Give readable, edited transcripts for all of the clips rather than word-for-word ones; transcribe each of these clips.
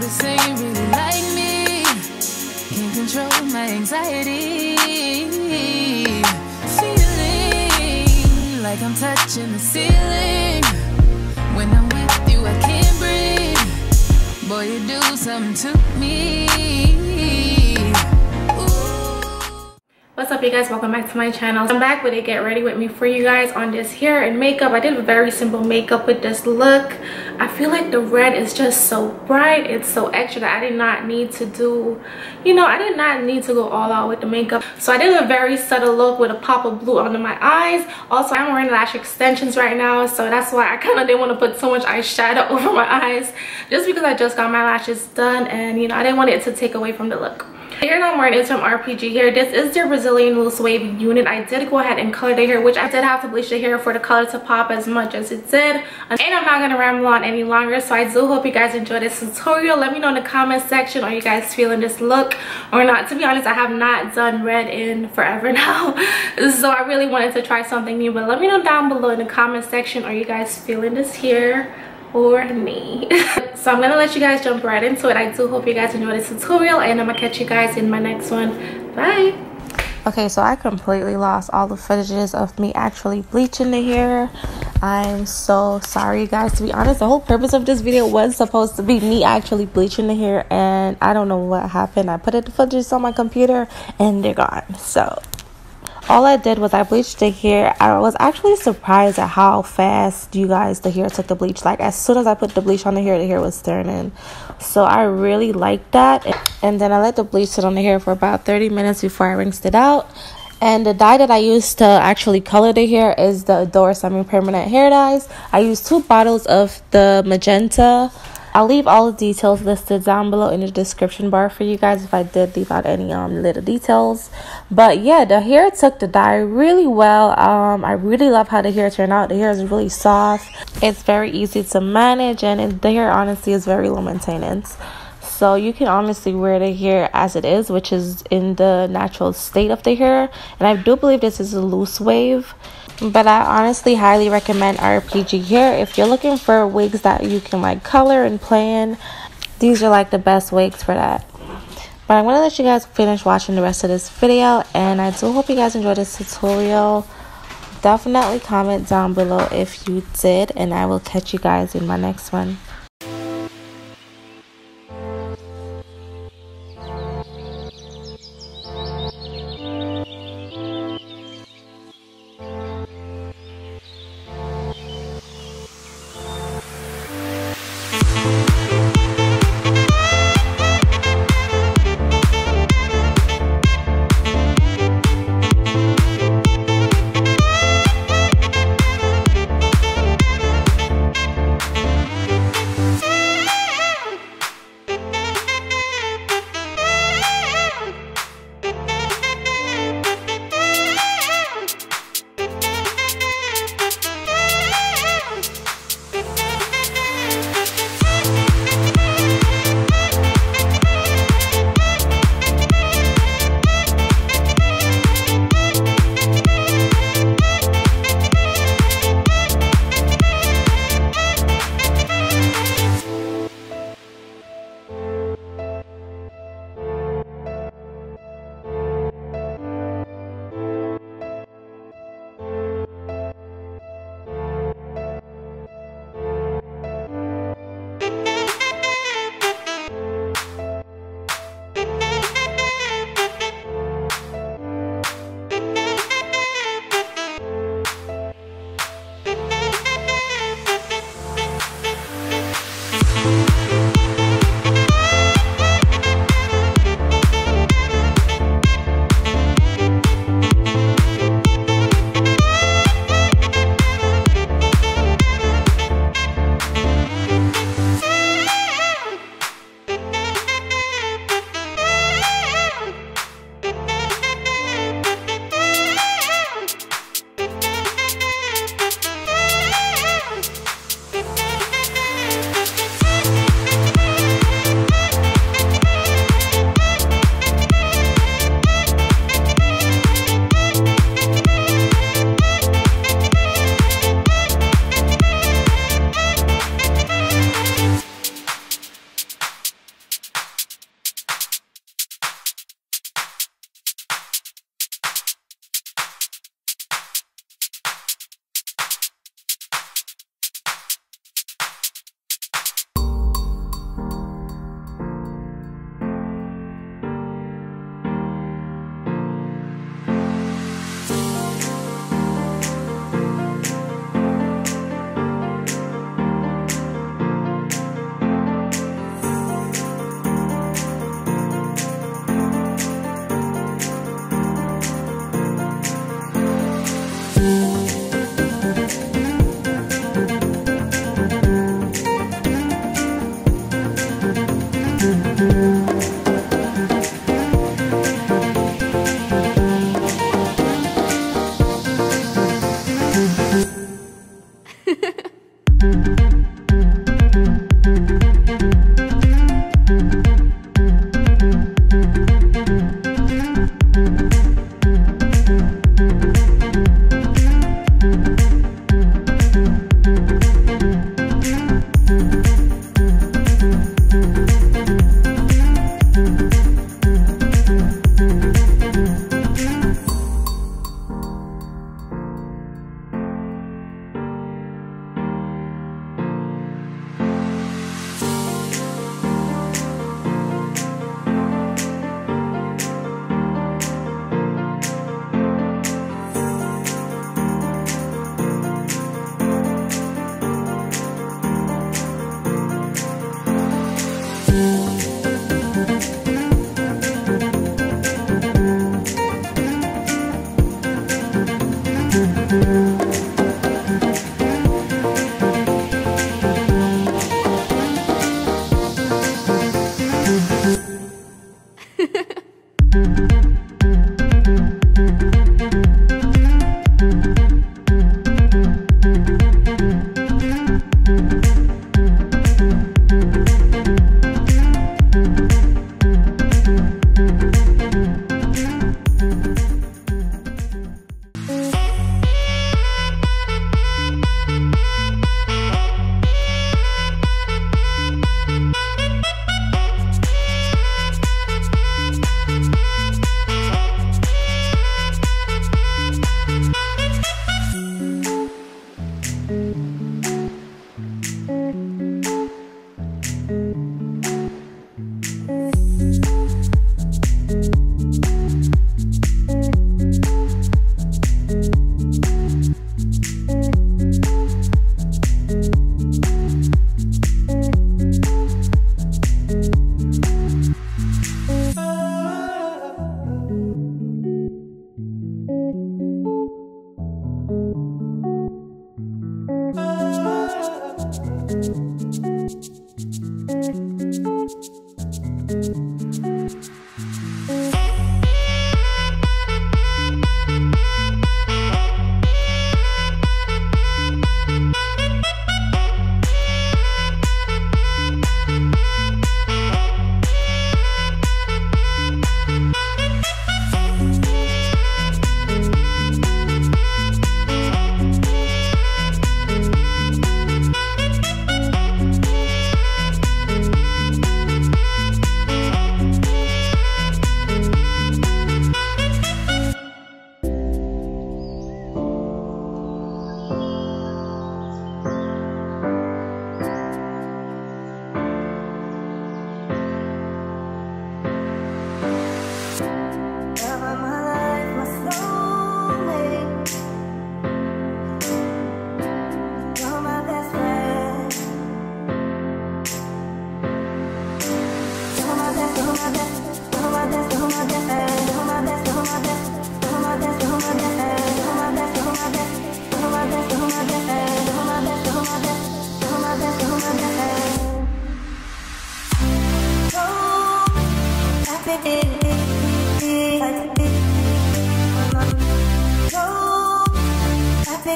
say you really like me. Can't control my anxiety. Feeling like I'm touching the ceiling. When I'm with you, I can't breathe. Boy, you do something to me. What's up, you guys? Welcome back to my channel. I'm back with a get ready with me for you guys on this hair and makeup. I did a very simple makeup with this look. I feel like the red is just so bright. It's so extra that I did not need to do, I did not need to go all out with the makeup. So I did a very subtle look with a pop of blue under my eyes. Also, I'm wearing lash extensions right now, so that's why I kind of didn't want to put so much eyeshadow over my eyes, just because I just got my lashes done and I didn't want it to take away from the look. The hair that I'm wearing is from Rpghair. This is their Brazilian loose wave unit. I did go ahead and color the hair, which I did have to bleach the hair for the color to pop as much as it did. And I'm not going to ramble on any longer, so I do hope you guys enjoyed this tutorial. Let me know in the comment section, are you guys feeling this look or not? To be honest, I have not done red in forever now, so I really wanted to try something new. But let me know down below in the comment section, are you guys feeling this hair or me? So I'm gonna let you guys jump right into it. I do hope you guys enjoyed this tutorial, and I'm gonna catch you guys in my next one. Bye. Okay, so I completely lost all the footages of me actually bleaching the hair. I'm so sorry, guys. To be honest, the whole purpose of this video was supposed to be me actually bleaching the hair, and I don't know what happened. I put the footages on my computer and they're gone. So all I did was I bleached the hair. I was actually surprised at how fast the hair took the bleach. Like, as soon as I put the bleach on the hair was turning. So I really liked that. And then I let the bleach sit on the hair for about 30 minutes before I rinsed it out. And the dye that I used to actually color the hair is the Adore Semi-Permanent Hair Dyes. I used 2 bottles of the Magenta. I'll leave all the details listed down below in the description bar for you guys if I did leave out any little details. But yeah, the hair took the dye really well. I really love how the hair turned out. The hair is really soft. It's very easy to manage, and the hair honestly is very low maintenance. So you can honestly wear the hair as it is, which is in the natural state of the hair. And I do believe this is a loose wave. But I honestly highly recommend Rpghair if you're looking for wigs that you can like color and plan. These are like the best wigs for that. But I'm going to let you guys finish watching the rest of this video, and I do hope you guys enjoyed this tutorial. Definitely comment down below if you did, and I will catch you guys in my next one.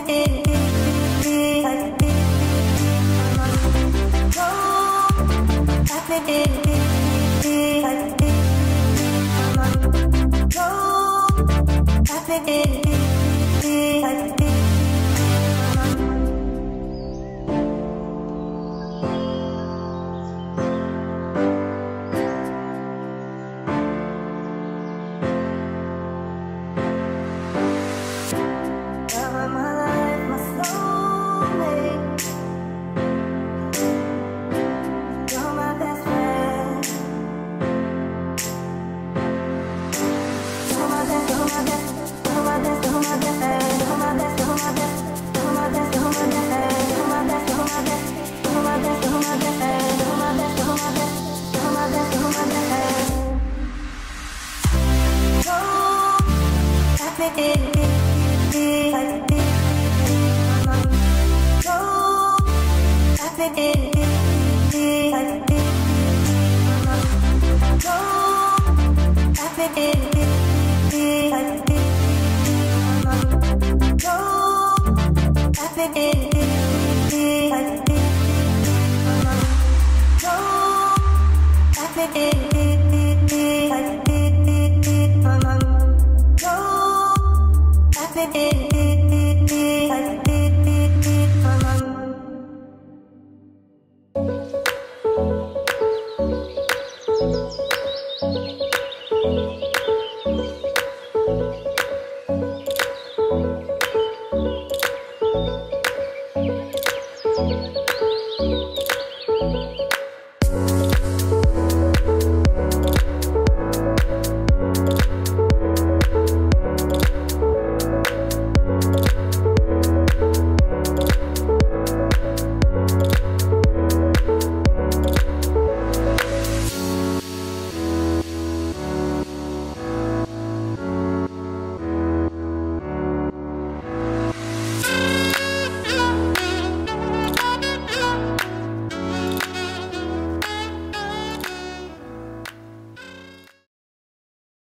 Go,